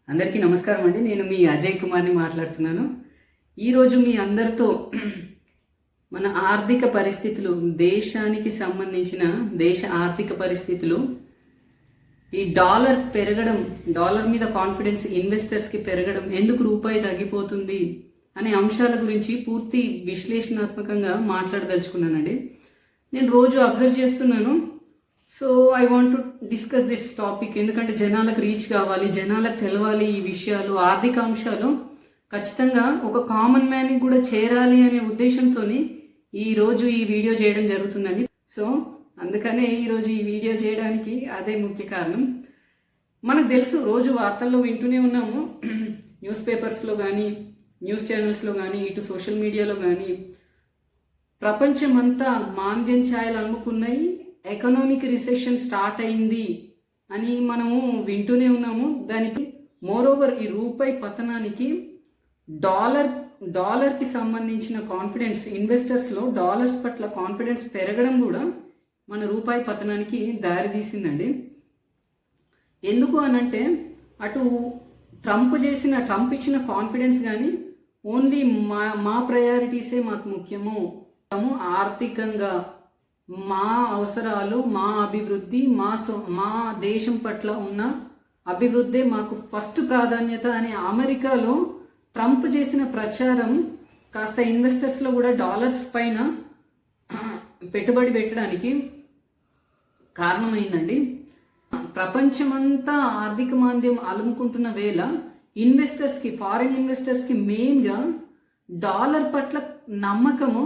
అందరికీ నమస్కారం అండి. నేను మీ అజయ్ కుమార్ని మాట్లాడుతున్నాను. ఈరోజు మీ అందరితో మన ఆర్థిక పరిస్థితులు, దేశానికి సంబంధించిన దేశ ఆర్థిక పరిస్థితులు, ఈ డాలర్ పెరగడం, డాలర్ మీద కాన్ఫిడెన్స్ ఇన్వెస్టర్స్కి పెరగడం, ఎందుకు రూపాయి తగ్గిపోతుంది అనే అంశాల గురించి పూర్తి విశ్లేషణాత్మకంగా మాట్లాడదలుచుకున్నానండి. నేను రోజు అబ్జర్వ్ చేస్తున్నాను. So I want to discuss this topic. ఎందుకంటే జనాలకు రీచ్ కావాలి, జనాలకు తెలవాలి ఈ విషయాలు, ఆర్థిక అంశాలు ఖచ్చితంగా ఒక కామన్ మ్యాన్కి కూడా చేరాలి అనే ఉద్దేశంతో ఈరోజు ఈ వీడియో చేయడం జరుగుతుందండి. సో అందుకనే ఈరోజు ఈ వీడియో చేయడానికి అదే ముఖ్య కారణం. మనకు తెలుసు, రోజు వార్తల్లో వింటూనే ఉన్నాము, న్యూస్ పేపర్స్లో కానీ, న్యూస్ ఛానల్స్లో కానీ, ఇటు సోషల్ మీడియాలో కానీ ప్రపంచమంతా మాంద్యం ఛాయలు అమ్ముకున్నాయి, ఎకనామిక్ రిసెషన్ స్టార్ట్ అయింది అని మనము వింటూనే ఉన్నాము. దానికి మోరోవర్ ఈ రూపాయి పతనానికి డాలర్కి సంబంధించిన కాన్ఫిడెన్స్, ఇన్వెస్టర్స్లో డాలర్స్ పట్ల కాన్ఫిడెన్స్ పెరగడం కూడా మన రూపాయి పతనానికి దారితీసిందండి. ఎందుకు అనంటే అటు ట్రంప్ ఇచ్చిన కాన్ఫిడెన్స్ కానీ, ఓన్లీ మా ప్రయారిటీసే మాకు ముఖ్యము, ఆర్థికంగా మా అవసరాలు, మా అభివృద్ధి, మా దేశం పట్ల ఉన్న అభివృద్ధి మాకు ఫస్ట్ ప్రాధాన్యత అని అమెరికాలో ట్రంప్ చేసిన ప్రచారం కాస్త ఇన్వెస్టర్స్లో కూడా డాలర్స్ పైన పెట్టుబడి పెట్టడానికి కారణమైందండి. ప్రపంచమంతా ఆర్థిక మాంద్యం అలుముకుంటున్న వేళ ఇన్వెస్టర్స్కి, ఫారిన్ ఇన్వెస్టర్స్కి మెయిన్గా డాలర్ పట్ల నమ్మకము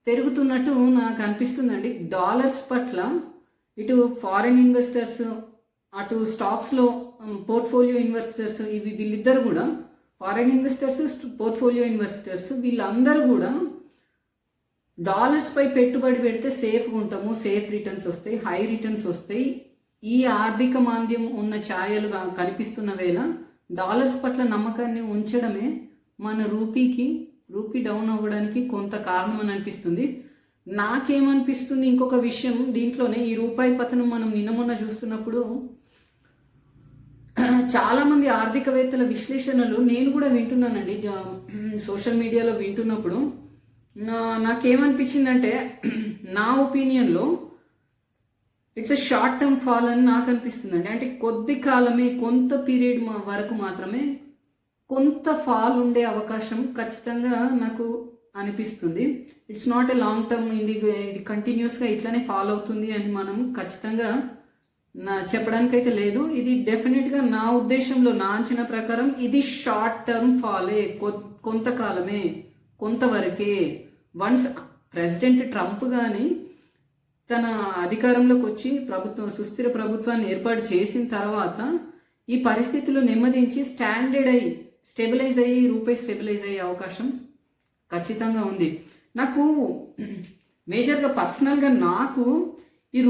పెరుగుతున్నట్టు నాకు అనిపిస్తుందండి. డాలర్స్ పట్ల ఇటు ఫారిన్ ఇన్వెస్టర్స్, అటు స్టాక్స్లో పోర్ట్ఫోలియో ఇన్వెస్టర్స్, వీళ్ళిద్దరు కూడా, ఫారిన్ ఇన్వెస్టర్స్, పోర్ట్ఫోలియో ఇన్వెస్టర్స్, వీళ్ళందరూ కూడా డాలర్స్ పై పెట్టుబడి పెడితే సేఫ్గా ఉంటాము, సేఫ్ రిటర్న్స్ వస్తాయి, హై రిటర్న్స్ వస్తాయి. ఈ ఆర్థిక మాంద్యం ఉన్న ఛాయలుగా కనిపిస్తున్న వేళ డాలర్స్ పట్ల నమ్మకాన్ని ఉంచడమే మన రూపీ డౌన్ అవ్వడానికి కొంత కారణం అని అనిపిస్తుంది. నాకేమనిపిస్తుంది, ఇంకొక విషయం దీంట్లోనే, ఈ రూపాయి పతనం మనం నిన్న మొన్న చూస్తున్నప్పుడు చాలామంది ఆర్థికవేత్తల విశ్లేషణలు నేను కూడా వింటున్నానండి, సోషల్ మీడియాలో వింటున్నప్పుడు నాకేమనిపించిందంటే, నా ఒపీనియన్లో it's a short term fall అని నాకు అనిపిస్తుందండి. అంటే కొద్ది కాలమే, కొంత పీరియడ్ వరకు మాత్రమే కొంత ఫాల్ ఉండే అవకాశం ఖచ్చితంగా నాకు అనిపిస్తుంది. It's not a long term, ఇది కంటిన్యూస్గా ఇట్లానే ఫాల్ అవుతుంది అని మనం ఖచ్చితంగా చెప్పడానికైతే లేదు. ఇది డెఫినెట్గా నా ఉద్దేశంలో, నా అంచనా ప్రకారం ఇది షార్ట్ టర్మ్ ఫాలే, కొంతకాలమే, కొంతవరకే. వన్స్ ప్రెసిడెంట్ ట్రంప్ కానీ తన అధికారంలోకి వచ్చి సుస్థిర ప్రభుత్వాన్ని ఏర్పాటు చేసిన తర్వాత ఈ పరిస్థితులు నెమ్మదించి స్టెబిలైజ్ అయ్యి రూపాయి స్టెబిలైజ్ అయ్యే అవకాశం ఖచ్చితంగా ఉంది. నాకు మేజర్గా పర్సనల్గా నాకు ఈ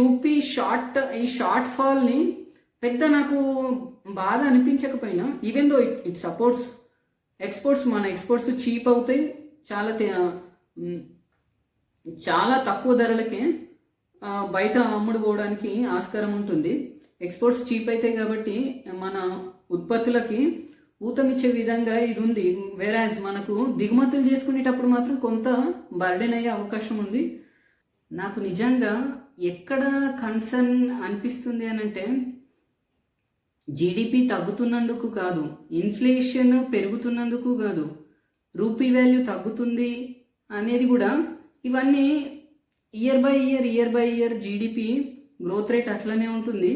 షార్ట్ ఫాల్ని పెద్ద నాకు బాధ అనిపించకపోయినా, even though it supports exports, మన ఎక్స్పోర్ట్స్ చీప్ అవుతాయి, చాలా తక్కువ ధరలకే బయట అమ్ముడుపోవడానికి ఆస్కారం ఉంటుంది. ఎక్స్పోర్ట్స్ చీప్ అవుతాయి కాబట్టి మన ఉత్పత్తులకి ఊతమిచ్చే విధంగా ఇది ఉంది. వేరాజ్ మనకు దిగుమతులు చేసుకునేటప్పుడు మాత్రం కొంత బర్డెన్ అయ్యే అవకాశం ఉంది. నాకు నిజంగా ఎక్కడ కన్సర్న్ అనిపిస్తుంది అని అంటే, జీడిపి తగ్గుతున్నందుకు కాదు, ఇన్ఫ్లేషన్ పెరుగుతున్నందుకు కాదు, రూపీ వాల్యూ తగ్గుతుంది అనేది కూడా, ఇవన్నీ year by year GDP growth rate అట్లనే ఉంటుంది.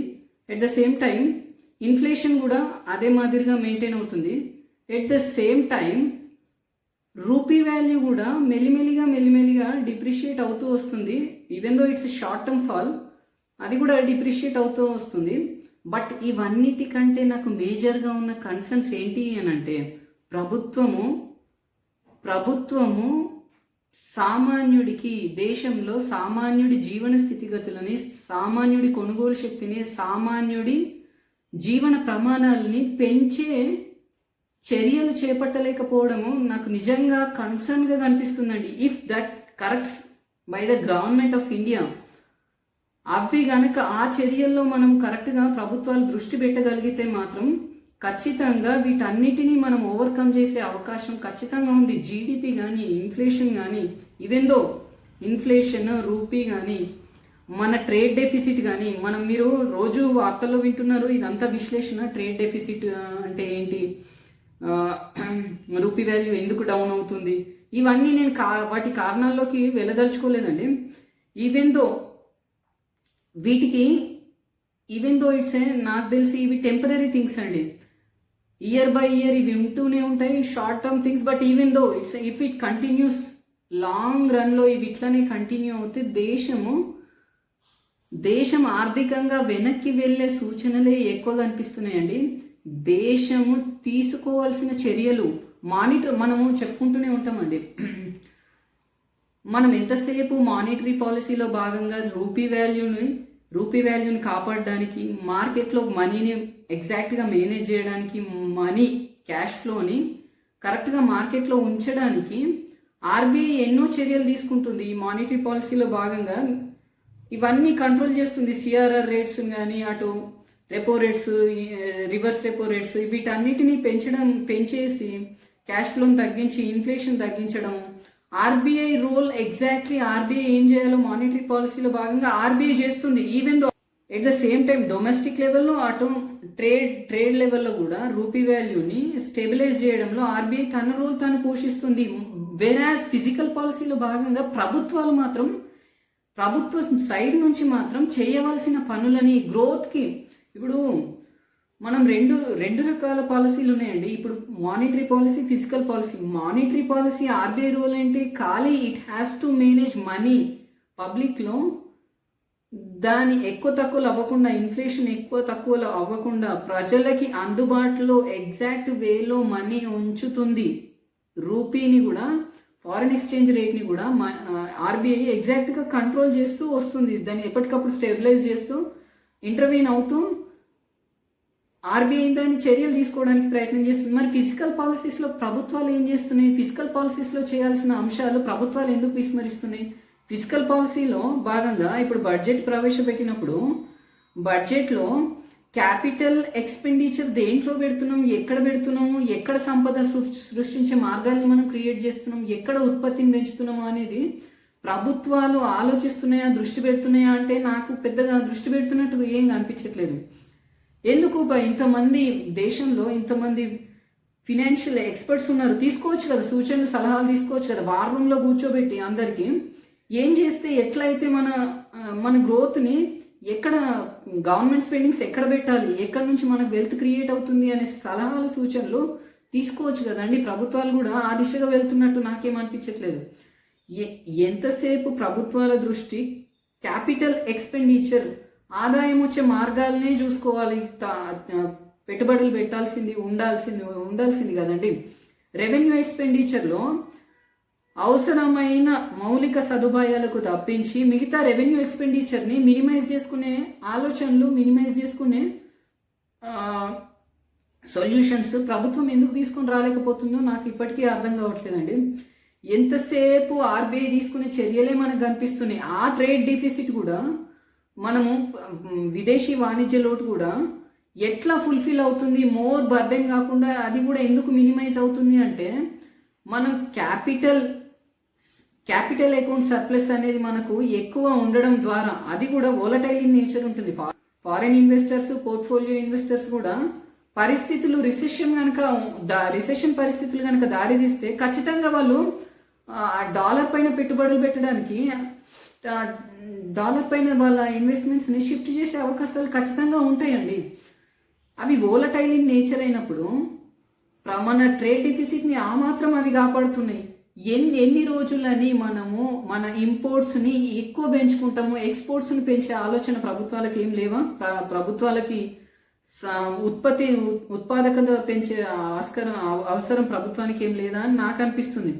At the same time inflation కూడా అదే మాదిరిగా మెయింటైన్ అవుతుంది. At the same time rupee value కూడా మెల్లిమెల్లిగా డిప్రిషియేట్ అవుతూ వస్తుంది. Even though it's short term fall, అది కూడా డిప్రిషియేట్ అవుతూ వస్తుంది. బట్ ఇవన్నిటికంటే నాకు మేజర్గా ఉన్న కన్సర్న్స్ ఏంటి అని అంటే, ప్రభుత్వము సామాన్యుడికి, దేశంలో సామాన్యుడి జీవన స్థితిగతులని, సామాన్యుడి కొనుగోలు శక్తిని, సామాన్యుడి జీవన ప్రమాణాలని పెంచే చర్యలు చేపట్టలేకపోవడము నాకు నిజంగా కన్సర్న్గా కనిపిస్తుందండి. If that corrects by the government of India, అవి గనక ఆ చర్యల్లో మనం కరెక్ట్గా ప్రభుత్వాలు దృష్టి పెట్టగలిగితే మాత్రం ఖచ్చితంగా వీటన్నిటినీ మనం ఓవర్కమ్ చేసే అవకాశం ఖచ్చితంగా ఉంది. జీడిపి కానీ, ఇన్ఫ్లేషన్ కానీ, ఈవెన్ దో ఇన్ఫ్లేషన్, రూపీ కానీ, మన ట్రేడ్ డెఫిసిట్ కానీ, మీరు రోజు వార్తల్లో వింటున్నారు ఇదంతా విశ్లేషణ. ట్రేడ్ డెఫిసిట్ అంటే ఏంటి, రూపీ వాల్యూ ఎందుకు డౌన్ అవుతుంది, ఇవన్నీ నేను వాటి కారణాల్లోకి వెళ్ళదలుచుకోలేదండి. ఈవెన్ దో ఇట్స్ నాకు తెలిసి ఇవి టెంపరీ థింగ్స్ అండి. ఇయర్ బై ఇయర్ ఇవి ఉంటూనే ఉంటాయి, short term things. But even though if it continues long రన్లో ఇవి ఇట్లనే కంటిన్యూ అవుతే దేశం ఆర్థికంగా వెనక్కి వెళ్ళే సూచనలే ఎక్కువగా అనిపిస్తున్నాయండి. దేశము తీసుకోవాల్సిన చర్యలు మనము చెప్పుకుంటూనే ఉంటామండి. మనం ఎంతసేపు మానిటరీ పాలసీలో భాగంగా రూపీ వాల్యూని కాపాడడానికి, మార్కెట్లో మనీని ఎగ్జాక్ట్గా మేనేజ్ చేయడానికి, క్యాష్ ఫ్లోని కరెక్ట్గా మార్కెట్లో ఉంచడానికి ఆర్బీఐ ఎన్నో చర్యలు తీసుకుంటుంది. ఈ మానిటరీ పాలసీలో భాగంగా ఇవన్నీ కంట్రోల్ చేస్తుంది. సిఆర్ఆర్ రేట్స్ కానీ, అటు repo rates, reverse repo rates, వీటన్నిటిని పెంచేసి క్యాష్ ఫ్లోని తగ్గించి ఇన్ఫ్లేషన్ తగ్గించడం. ఆర్బీఐ రోల్ ఎగ్జాక్ట్లీ ఆర్బీఐ ఏం చేయాలో మానిటరీ పాలసీలో భాగంగా ఆర్బీఐ చేస్తుంది. Even though at the same time domestic లెవెల్లో, అటు ట్రేడ్ లెవెల్లో కూడా రూపీ వాల్యూని స్టెబిలైజ్ చేయడంలో ఆర్బీఐ తన రోల్ తను పోషిస్తుంది. వెరాజ్ ఫిజికల్ పాలసీలో భాగంగా ప్రభుత్వ సైడ్ నుంచి మాత్రం చేయవలసిన పనులని, గ్రోత్కి, ఇప్పుడు మనం రెండు రకాల పాలసీలు ఉన్నాయండి. ఇప్పుడు monetary policy, physical policy. Monetary policy RBI role అంటే ఖాళీ it has to manage money పబ్లిక్లో, దాని ఎక్కువ తక్కువలు అవ్వకుండా, ఇన్ఫ్లేషన్ ఎక్కువ తక్కువలు అవ్వకుండా ప్రజలకి అందుబాటులో ఎగ్జాక్ట్ వేలో మనీ ఉంచుతుంది. రూపీని కూడా, ఫారిన్ ఎక్స్చేంజ్ రేట్ని కూడా ఆర్బీఐ ఎగ్జాక్ట్గా కంట్రోల్ చేస్తూ వస్తుంది. దాన్ని ఎప్పటికప్పుడు స్టెబిలైజ్ చేస్తూ ఇంటర్వ్యూన్ అవుతూ ఆర్బీఐ దాన్ని చర్యలు తీసుకోవడానికి ప్రయత్నం చేస్తుంది. మరి ఫిజికల్ పాలసీస్లో ప్రభుత్వాలు ఏం చేస్తున్నాయి? ఫిజికల్ పాలసీస్లో చేయాల్సిన అంశాలు ప్రభుత్వాలు ఎందుకు విస్మరిస్తున్నాయి? ఫిజికల్ పాలసీలో భాగంగా ఇప్పుడు బడ్జెట్ ప్రవేశపెట్టినప్పుడు బడ్జెట్లో క్యాపిటల్ ఎక్స్పెండిచర్ దేంట్లో పెడుతున్నాం, ఎక్కడ పెడుతున్నాము, ఎక్కడ సంపద సృష్టించే మార్గాల్ని మనం క్రియేట్ చేస్తున్నాం, ఎక్కడ ఉత్పత్తిని పెంచుతున్నాము అనేది ప్రభుత్వాలు ఆలోచిస్తున్నాయా, దృష్టి పెడుతున్నాయా అంటే నాకు పెద్దగా దృష్టి పెడుతున్నట్టు ఏం కనిపించట్లేదు. ఎందుకు ఇంతమంది దేశంలో ఇంతమంది ఫినాన్షియల్ ఎక్స్పర్ట్స్ ఉన్నారు, తీసుకోవచ్చు కదా, సూచనలు సలహాలు తీసుకోవచ్చు కదా, వార్ రూమ్లో కూర్చోబెట్టి అందరికీ ఏం చేస్తే ఎట్లయితే మన గ్రోత్ని ఎక్కడ, గవర్నమెంట్ స్పెండింగ్స్ ఎక్కడ పెట్టాలి, ఎక్కడి నుంచి మనకు వెల్త్ క్రియేట్ అవుతుంది అనే సలహాలు సూచనలు తీసుకోవచ్చు కదండి. ప్రభుత్వాలు కూడా ఆ దిశగా వెళ్తున్నట్టు నాకేమనిపించట్లేదు. ఎంతసేపు ప్రభుత్వాల దృష్టి క్యాపిటల్ ఎక్స్పెండిచర్, ఆదాయం వచ్చే మార్గాలనే చూసుకోవాలి, పెట్టుబడులు పెట్టాల్సింది ఉండాల్సింది కదండి. రెవెన్యూ ఎక్స్పెండిచర్లో అవసరమైన మౌలిక సదుపాయాలకు తప్పించి మిగతా రెవెన్యూ ఎక్స్పెండిచర్ని మినిమైజ్ చేసుకునే ఆలోచనలు, మినిమైజ్ చేసుకునే సొల్యూషన్స్ ప్రభుత్వం ఎందుకు తీసుకొని రాలేకపోతుందో నాకు ఇప్పటికీ అర్థం కావట్లేదండి. ఎంతసేపు ఆర్బీఐ తీసుకునే చర్యలే మనకు కనిపిస్తున్నాయి. ఆ ట్రేడ్ డెఫిసిట్ కూడా, మనము విదేశీ వాణిజ్య లోటు కూడా ఎట్లా ఫుల్ఫిల్ అవుతుంది, మోర్ బర్డెన్ కాకుండా అది కూడా ఎందుకు మినిమైజ్ అవుతుంది అంటే, మనం క్యాపిటల్ అకౌంట్ సర్ప్లస్ అనేది మనకు ఎక్కువ ఉండడం ద్వారా, అది కూడా వోలటైల్ ఇన్ నేచర్ ఉంటుంది. ఫారిన్ ఇన్వెస్టర్స్, పోర్ట్ఫోలియో ఇన్వెస్టర్స్ కూడా పరిస్థితులు రిసెషన్ పరిస్థితులు కనుక దారితీస్తే ఖచ్చితంగా వాళ్ళు డాలర్ పైన పెట్టుబడులు పెట్టడానికి, డాలర్ పైన వాళ్ళ ఇన్వెస్ట్మెంట్స్ని షిఫ్ట్ చేసే అవకాశాలు ఖచ్చితంగా ఉంటాయండి. అవి వోలటైల్ ఇన్ నేచర్ అయినప్పుడు మన ట్రేడ్ డెఫిసిట్ని ఆ మాత్రం అవి కాపాడుతున్నాయి. ఎన్ని రోజులని మనము మన ఇంపోర్ట్స్ని ఎక్కువ పెంచుకుంటాము, ఎక్స్పోర్ట్స్ని పెంచే ఆలోచన ప్రభుత్వాలకి ఏం లేవా? ప్రభుత్వాలకి ఉత్పాదకత పెంచే అవసరం ప్రభుత్వానికి ఏం లేదా అని నాకు అనిపిస్తుంది.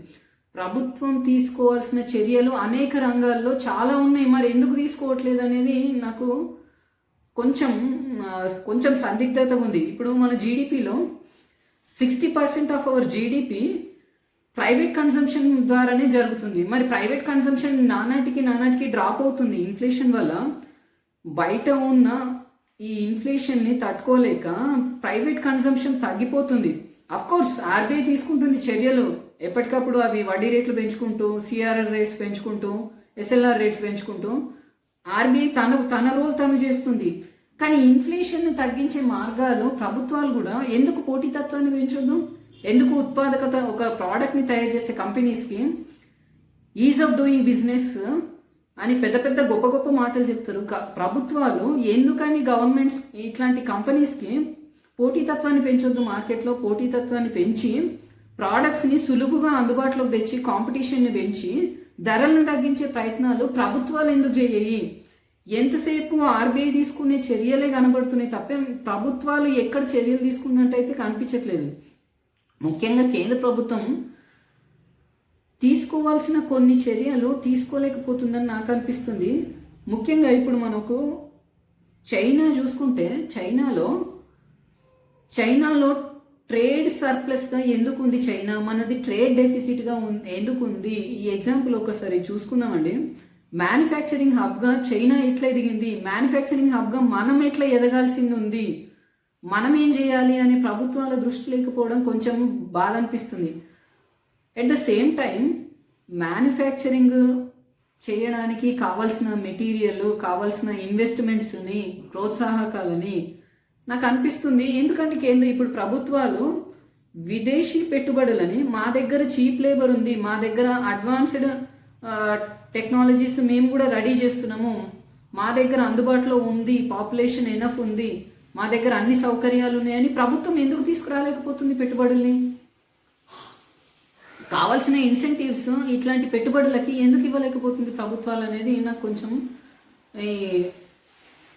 ప్రభుత్వం తీసుకోవాల్సిన చర్యలు అనేక రంగాల్లో చాలా ఉన్నాయి, మరి ఎందుకు తీసుకోవట్లేదు అనేది నాకు కొంచెం సందిగ్ధత ఉంది. ఇప్పుడు మన జీడిపిలో 60% of our GDP private consumption ద్వారానే జరుగుతుంది. మరి ప్రైవేట్ కన్సంప్షన్ నానాటికి డ్రాప్ అవుతుంది ఇన్ఫ్లేషన్ వల్ల. బయట ఉన్న ఈ ఇన్ఫ్లేషన్ని తట్టుకోలేక ప్రైవేట్ కన్సంప్షన్ తగ్గిపోతుంది. అఫ్ కోర్స్ ఆర్బీఐ తీసుకుంటుంది చర్యలు, ఎప్పటికప్పుడు అవి వడ్డీ రేట్లు పెంచుకుంటూ, సిఆర్ఆర్ రేట్స్ పెంచుకుంటూ, ఎస్ఎల్ఆర్ రేట్స్ పెంచుకుంటూ ఆర్బీఐ తన రోల్ తను చేస్తుంది. కానీ ఇన్ఫ్లేషన్ని తగ్గించే మార్గాలు ప్రభుత్వాలు కూడా ఎందుకు పోటీతత్వాన్ని పెంచొద్దు? ఎందుకు ఉత్పాదకత, ఒక ప్రోడక్ట్ని తయారు చేసే కంపెనీస్కి ఈజ్ ఆఫ్ డూయింగ్ బిజినెస్ అని పెద్ద పెద్ద గొప్ప గొప్ప మాటలు చెప్తారు. ప్రభుత్వాలు ఎందుకని గవర్నమెంట్స్ ఇట్లాంటి కంపెనీస్కి పోటీతత్వాన్ని పెంచొద్దు? మార్కెట్లో పోటీతత్వాన్ని పెంచి ప్రోడక్ట్స్ని సులువుగా అందుబాటులోకి తెచ్చి కాంపిటీషన్ని పెంచి ధరలను తగ్గించే ప్రయత్నాలు ప్రభుత్వాలు ఎందుకు చేయాలి? ఎంతసేపు ఆర్బీఐ తీసుకునే చర్యలే కనబడుతున్నాయి తప్పే ప్రభుత్వాలు ఎక్కడ చర్యలు తీసుకున్నట్టయితే కనిపించట్లేదు. ముఖ్యంగా కేంద్ర ప్రభుత్వం తీసుకోవాల్సిన కొన్ని చర్యలు తీసుకోలేకపోతుందని నాకు అనిపిస్తుంది. ముఖ్యంగా ఇప్పుడు మనకు చైనా చూసుకుంటే చైనాలో ట్రేడ్ సర్ప్లస్గా ఎందుకు ఉంది చైనా? మనది ట్రేడ్ డెఫిసిట్గా ఎందుకు ఉంది? ఈ ఎగ్జాంపుల్ ఒకసారి చూసుకుందామండి. మ్యానుఫ్యాక్చరింగ్ హబ్గా చైనా ఎట్లా ఎదిగింది? మ్యానుఫ్యాక్చరింగ్ హబ్గా మనం ఎట్లా ఎదగాల్సింది ఉంది? మనం ఏం చేయాలి అనే ప్రభుత్వాల దృష్టి లేకపోవడం కొంచెం బాధ అనిపిస్తుంది. At the same time manufacturing చేయడానికి కావాల్సిన మెటీరియల్, కావాల్సిన ఇన్వెస్ట్మెంట్స్ని, ప్రోత్సాహకాలని నాకు అనిపిస్తుంది. ఎందుకంటే ఇప్పుడు ప్రభుత్వాలు విదేశీ పెట్టుబడులని, మా దగ్గర చీప్ లేబర్ ఉంది, మా దగ్గర అడ్వాన్స్డ్ టెక్నాలజీస్ మేము కూడా రెడీ చేస్తున్నాము, మా దగ్గర అందుబాటులో ఉంది, పాపులేషన్ ఎనఫ్ ఉంది, మా దగ్గర అన్ని సౌకర్యాలు ఉన్నాయని ప్రభుత్వం ఎందుకు తీసుకురాలేకపోతుంది పెట్టుబడుల్ని? కావాల్సిన ఇన్సెంటివ్స్ ఇట్లాంటి పెట్టుబడులకి ఎందుకు ఇవ్వలేకపోతుంది ప్రభుత్వాలు అనేది నాకు కొంచెం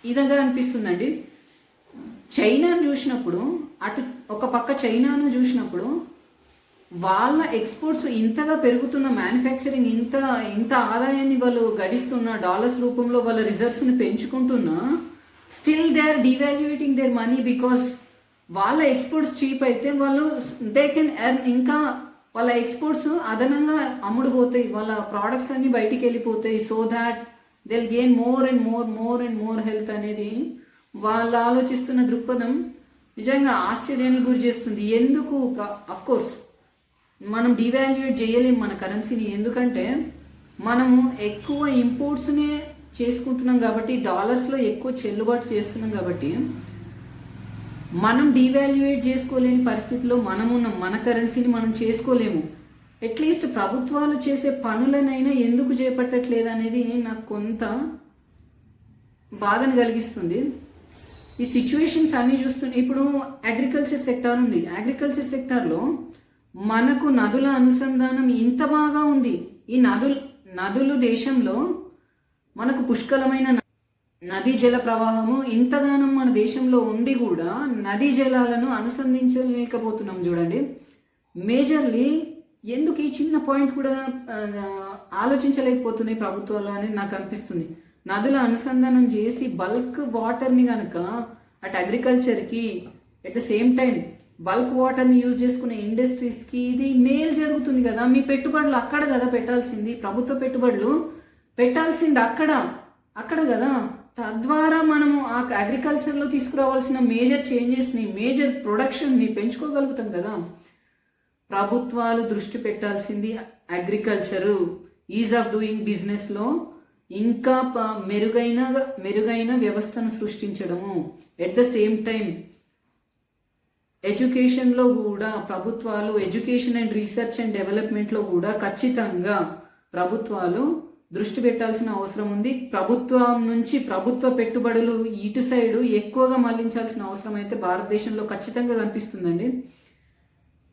ఇదిగా అనిపిస్తుందండి. చైనాను చూసినప్పుడు, అటు ఒక పక్క చైనాను చూసినప్పుడు వాళ్ళ ఎక్స్పోర్ట్స్ ఇంతగా పెరుగుతున్న, మ్యానుఫ్యాక్చరింగ్ ఇంత ఆదాయాన్ని వాళ్ళు గడిస్తున్న, డాలర్స్ రూపంలో వాళ్ళ రిజర్వ్స్ని పెంచుకుంటున్నా, still they are devaluating their money because వాళ్ళ ఎక్స్పోర్ట్స్ చీప్ అయితే వాళ్ళు దే కెన్ ఎర్న్, ఇంకా వాళ్ళ ఎక్స్పోర్ట్స్ అదనంగా అమ్ముడుపోతాయి, వాళ్ళ ప్రోడక్ట్స్ అన్ని బయటికి వెళ్ళిపోతాయి. So that they will gain more and more health అనేది వాళ్ళు ఆలోచిస్తున్న దృక్పథం నిజంగా ఆశ్చర్యానికి గురి చేస్తుంది. ఎందుకు? అఫ్ కోర్స్ మనం డివాల్యుయేట్ చేయలేము మన కరెన్సీని, ఎందుకంటే మనము ఎక్కువ ఇంపోర్ట్స్నే చేసుకుంటున్నాం కాబట్టి, డాలర్స్లో ఎక్కువ చెల్లుబాటు చేస్తున్నాం కాబట్టి మనం డివాల్యుయేట్ చేసుకోలేని పరిస్థితిలో మనం ఉన్నాం. మన కరెన్సీని మనం చేసుకోలేము. అట్లీస్ట్ ప్రభుత్వాలు చేసే పనులనైనా ఎందుకు చేపట్టట్లేదు అనేది నాకు కొంత బాధను కలిగిస్తుంది. ఈ సిచ్యువేషన్స్ అన్నీ చూస్తుంటే ఇప్పుడు అగ్రికల్చర్ సెక్టార్ ఉంది. అగ్రికల్చర్ సెక్టార్లో మనకు నదుల అనుసంధానం ఇంత బాగా ఉంది. ఈ నదులు దేశంలో మనకు పుష్కలమైన నదీ జల ప్రవాహము ఇంతగానం మన దేశంలో ఉండి కూడా నదీ జలాలను అనుసంధించలేకపోతున్నాం. చూడండి, మేజర్లీ ఎందుకు ఈ చిన్న పాయింట్ కూడా ఆలోచించలేకపోతున్నాయి ప్రభుత్వాలు అనేది నాకు అనిపిస్తుంది. నదుల అనుసంధానం చేసి బల్క్ వాటర్ని కనుక అటు అగ్రికల్చర్కి, at the same time bulk వాటర్ని యూజ్ చేసుకునే ఇండస్ట్రీస్కి ఇది మేలు జరుగుతుంది కదా. మీ పెట్టుబడులు అక్కడ కదా పెట్టాల్సింది, ప్రభుత్వ పెట్టుబడులు పెట్టాల్సింది అక్కడ కదా. తద్వారా మనము ఆ అగ్రికల్చర్లో తీసుకురావాల్సిన మేజర్ చేంజెస్ని, మేజర్ ప్రొడక్షన్ని పెంచుకోగలుగుతాం కదా. ప్రభుత్వాలు దృష్టి పెట్టాల్సింది అగ్రికల్చరు, ఈజ్ ఆఫ్ డూయింగ్ బిజినెస్లో ఇంకా మెరుగైన వ్యవస్థను సృష్టించడము. ఎట్ ద సేమ్ టైం ఎడ్యుకేషన్లో కూడా ప్రభుత్వాలు, ఎడ్యుకేషన్ అండ్ రీసెర్చ్ అండ్ డెవలప్మెంట్లో కూడా ఖచ్చితంగా ప్రభుత్వాలు దృష్టి పెట్టాల్సిన అవసరం ఉంది. ప్రభుత్వం నుంచి ప్రభుత్వ పెట్టుబడులు ఇటు సైడు ఎక్కువగా మళ్లించాల్సిన అవసరం అయితే భారతదేశంలో ఖచ్చితంగా కనిపిస్తుందండి.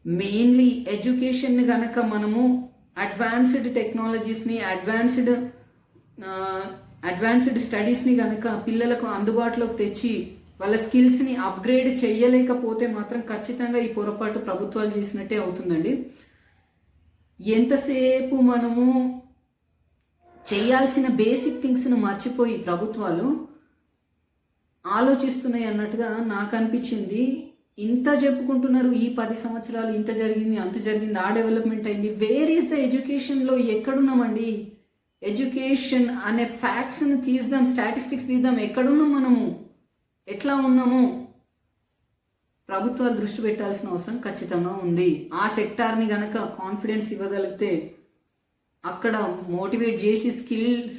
మెయిన్లీ ఎడ్యుకేషన్ని కనుక మనము అడ్వాన్స్డ్ టెక్నాలజీస్ని, అడ్వాన్స్డ్ స్టడీస్ని కనుక పిల్లలకు అందుబాటులోకి తెచ్చి వాళ్ళ స్కిల్స్ని అప్గ్రేడ్ చేయలేకపోతే మాత్రం ఖచ్చితంగా ఈ పొరపాటు ప్రభుత్వాలు చేసినట్టే అవుతుందండి. ఎంతసేపు మనము చేయాల్సిన బేసిక్ థింగ్స్ను మర్చిపోయి ప్రభుత్వాలు ఆలోచిస్తున్నాయి అన్నట్టుగా నాకు అనిపించింది. ఇంత చెప్పుకుంటున్నారు, ఈ 10 సంవత్సరాలు ఇంత జరిగింది, అంత జరిగింది, ఆ డెవలప్మెంట్ అయింది. వేర్ ఈస్ ద ఎడ్యుకేషన్లో ఎక్కడున్నామండి? ఎడ్యుకేషన్ అనే ఫ్యాక్ట్స్ని తీద్దాం, స్టాటిస్టిక్స్ తీద్దాం, ఎక్కడున్నాం మనము? ఎట్లా ఉన్నామో ప్రభుత్వాలు దృష్టి పెట్టాల్సిన అవసరం ఖచ్చితంగా ఉంది. ఆ సెక్టార్ని గనక కాన్ఫిడెన్స్ ఇవ్వగలిగితే, అక్కడ మోటివేట్ చేసి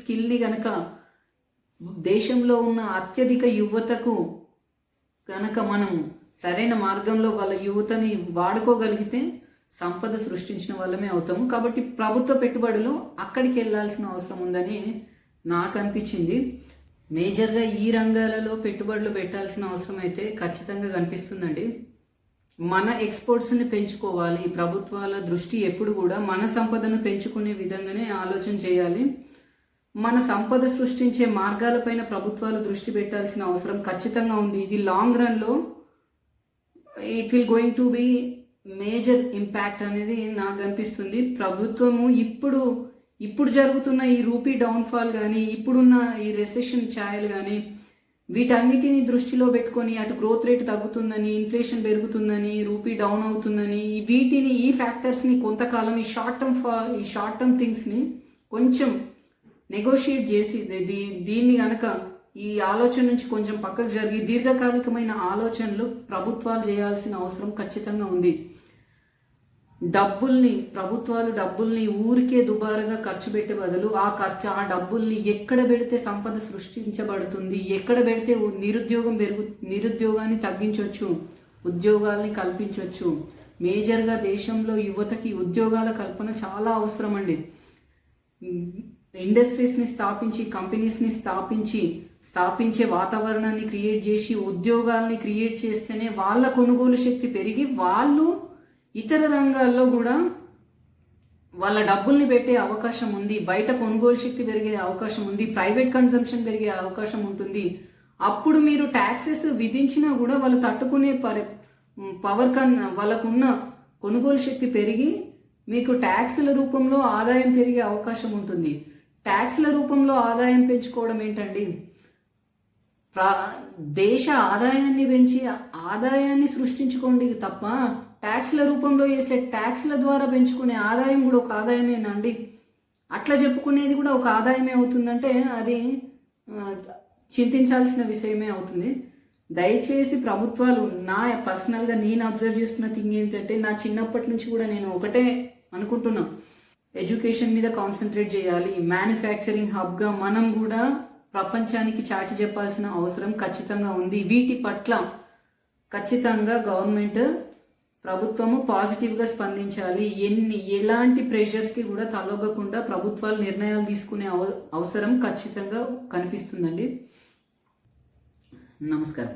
స్కిల్ని గనక దేశంలో ఉన్న అత్యధిక యువతకు కనుక మనం సరైన మార్గంలో వాళ్ళ యువతని వాడుకోగలిగితే సంపద సృష్టించిన వాళ్ళమే అవుతాము. కాబట్టి ప్రభుత్వ పెట్టుబడులు అక్కడికి వెళ్ళాల్సిన అవసరం ఉందని నాకు అనిపించింది. మేజర్గా ఈ రంగాలలో పెట్టుబడులు పెట్టాల్సిన అవసరం అయితే ఖచ్చితంగా కనిపిస్తుందండి. మన ఎక్స్పోర్ట్స్ని పెంచుకోవాలి. ప్రభుత్వాల దృష్టి ఎప్పుడు కూడా మన సంపదను పెంచుకునే విధంగానే ఆలోచన చేయాలి. మన సంపద సృష్టించే మార్గాలపైన ప్రభుత్వాలు దృష్టి పెట్టాల్సిన అవసరం ఖచ్చితంగా ఉంది. ఇది లాంగ్ రన్లో it will going to be major impact అనేది నాకు అనిపిస్తుంది. ప్రభుత్వము ఇప్పుడు జరుగుతున్న ఈ రూపీ డౌన్ఫాల్ కానీ, ఇప్పుడున్న ఈ రెసెషన్ ఛాయలు కానీ, వీటన్నిటిని దృష్టిలో పెట్టుకొని అటు గ్రోత్ రేట్ తగ్గుతుందని, ఇన్ఫ్లేషన్ పెరుగుతుందని, రూపీ డౌన్ అవుతుందని, ఈ ఫ్యాక్టర్స్ని కొంతకాలం ఈ షార్ట్ టర్మ్ థింగ్స్ని కొంచెం నెగోషియేట్ చేసి దీన్ని కనుక ఈ ఆలోచన నుంచి కొంచెం పక్కకు జరిగి దీర్ఘకాలికమైన ఆలోచనలు ప్రభుత్వాలు చేయాల్సిన అవసరం ఖచ్చితంగా ఉంది. ప్రభుత్వాలు డబ్బుల్ని ఊరికే దుబారుగా ఖర్చు పెట్టే బదులు ఆ డబ్బుల్ని ఎక్కడ పెడితే సంపద సృష్టించబడుతుంది, ఎక్కడ పెడితే నిరుద్యోగాన్ని తగ్గించవచ్చు, ఉద్యోగాల్ని కల్పించవచ్చు. మేజర్గా దేశంలో యువతకి ఉద్యోగాల కల్పన చాలా అవసరం అండి. ఇండస్ట్రీస్ని స్థాపించి, కంపెనీస్ని స్థాపించే వాతావరణాన్ని క్రియేట్ చేసి, ఉద్యోగాల్ని క్రియేట్ చేస్తేనే వాళ్ళ కొనుగోలు శక్తి పెరిగి వాళ్ళు ఇతర రంగాల్లో కూడా వాళ్ళ డబ్బుల్ని పెట్టే అవకాశం ఉంది. బయట కొనుగోలు శక్తి పెరిగే అవకాశం ఉంది. ప్రైవేట్ కన్సంప్షన్ పెరిగే అవకాశం ఉంటుంది. అప్పుడు మీరు ట్యాక్సెస్ విధించినా కూడా వాళ్ళు తట్టుకునే వాళ్ళకున్న కొనుగోలు శక్తి పెరిగి మీకు ట్యాక్సుల రూపంలో ఆదాయం పెరిగే అవకాశం ఉంటుంది. ట్యాక్స్ల రూపంలో ఆదాయం పెంచుకోవడం ఏంటండి? దేశ ఆదాయాన్ని పెంచి ఆదాయాన్ని సృష్టించుకోండి తప్ప ట్యాక్స్ల రూపంలో చేసే ట్యాక్స్ల ద్వారా పెంచుకునే ఆదాయం కూడా ఒక ఆదాయమేనండి. అట్లా చెప్పుకునేది కూడా ఒక ఆదాయమే అవుతుందంటే అది చింతించాల్సిన విషయమే అవుతుంది. దయచేసి ప్రభుత్వాలు, పర్సనల్గా నేను అబ్జర్వ్ చేస్తున్న థింగ్ ఏంటంటే, నా చిన్నప్పటి నుంచి కూడా నేను ఒకటే అనుకుంటున్నా, ఎడ్యుకేషన్ మీద కాన్సన్ట్రేట్ చేయాలి. మ్యానుఫ్యాక్చరింగ్ హబ్గా మనం కూడా ప్రపంచానికి చాటి చెప్పాల్సిన అవసరం ఖచ్చితంగా ఉంది. వీటి పట్ల ఖచ్చితంగా ప్రభుత్వము పాజిటివ్గా స్పందించాలి. ఎలాంటి ప్రెషర్స్కి కూడా తలొగ్గకుండా ప్రభుత్వాలు నిర్ణయాలు తీసుకునే అవసరం ఖచ్చితంగా కనిపిస్తుందండి. నమస్కారం.